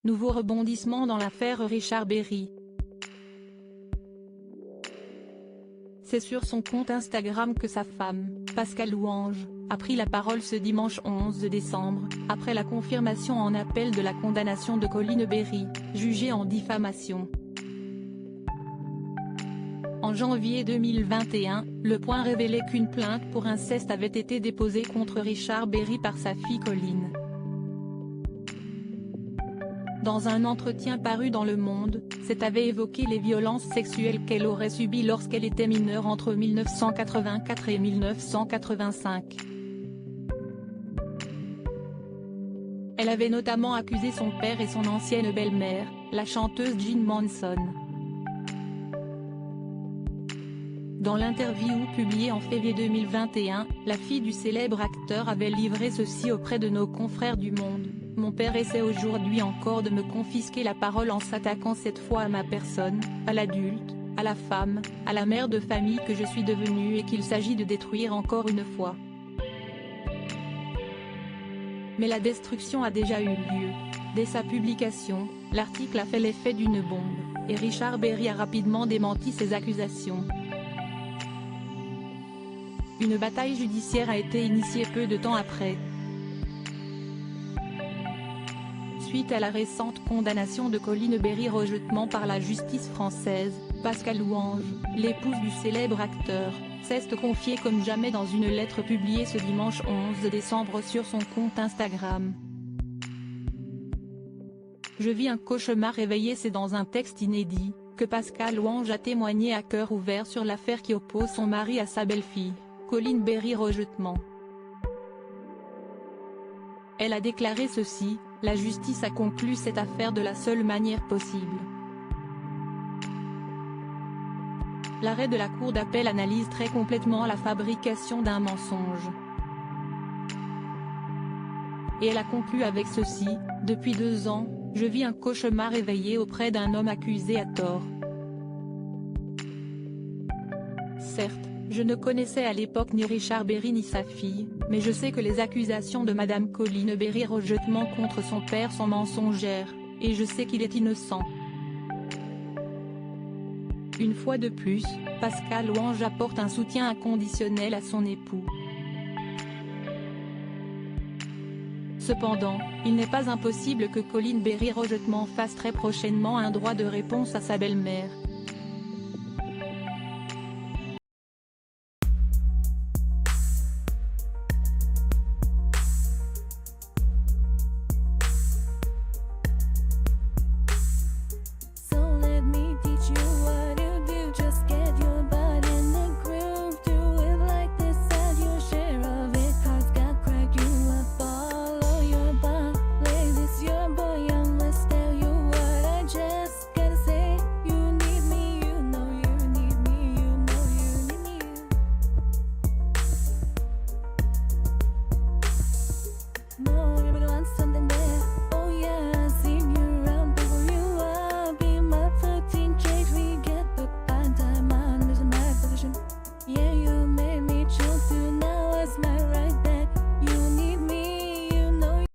Nouveau rebondissement dans l'affaire Richard Berry. C'est sur son compte Instagram que sa femme, Pascale Louange, a pris la parole ce dimanche 11 décembre, après la confirmation en appel de la condamnation de Colline Berry, jugée en diffamation. En janvier 2021, Le Point révélait qu'une plainte pour inceste avait été déposée contre Richard Berry par sa fille Colline. Dans un entretien paru dans Le Monde, cette avait évoqué les violences sexuelles qu'elle aurait subies lorsqu'elle était mineure entre 1984 et 1985. Elle avait notamment accusé son père et son ancienne belle-mère, la chanteuse Jean Manson. Dans l'interview publiée en février 2021, la fille du célèbre acteur avait livré ceci auprès de nos confrères du Monde. Mon père essaie aujourd'hui encore de me confisquer la parole en s'attaquant cette fois à ma personne, à l'adulte, à la femme, à la mère de famille que je suis devenue et qu'il s'agit de détruire encore une fois. Mais la destruction a déjà eu lieu. Dès sa publication, l'article a fait l'effet d'une bombe, et Richard Berry a rapidement démenti ces accusations. Une bataille judiciaire a été initiée peu de temps après. Suite à la récente condamnation de Colline Berry rejetement par la justice française, Pascale Louange, l'épouse du célèbre acteur, s'est confiée comme jamais dans une lettre publiée ce dimanche 11 décembre sur son compte Instagram. Je vis un cauchemar réveillé. C'est dans un texte inédit, que Pascale Louange a témoigné à cœur ouvert sur l'affaire qui oppose son mari à sa belle-fille, Colline Berry rejetement. Elle a déclaré ceci: la justice a conclu cette affaire de la seule manière possible. L'arrêt de la Cour d'appel analyse très complètement la fabrication d'un mensonge. Et elle a conclu avec ceci: depuis 2 ans, je vis un cauchemar éveillé auprès d'un homme accusé à tort. Certes, je ne connaissais à l'époque ni Richard Berry ni sa fille, mais je sais que les accusations de Madame Colline Berry rejetement contre son père sont mensongères, et je sais qu'il est innocent. Une fois de plus, Pascale Louange apporte un soutien inconditionnel à son époux. Cependant, il n'est pas impossible que Colline Berry rejetement fasse très prochainement un droit de réponse à sa belle-mère.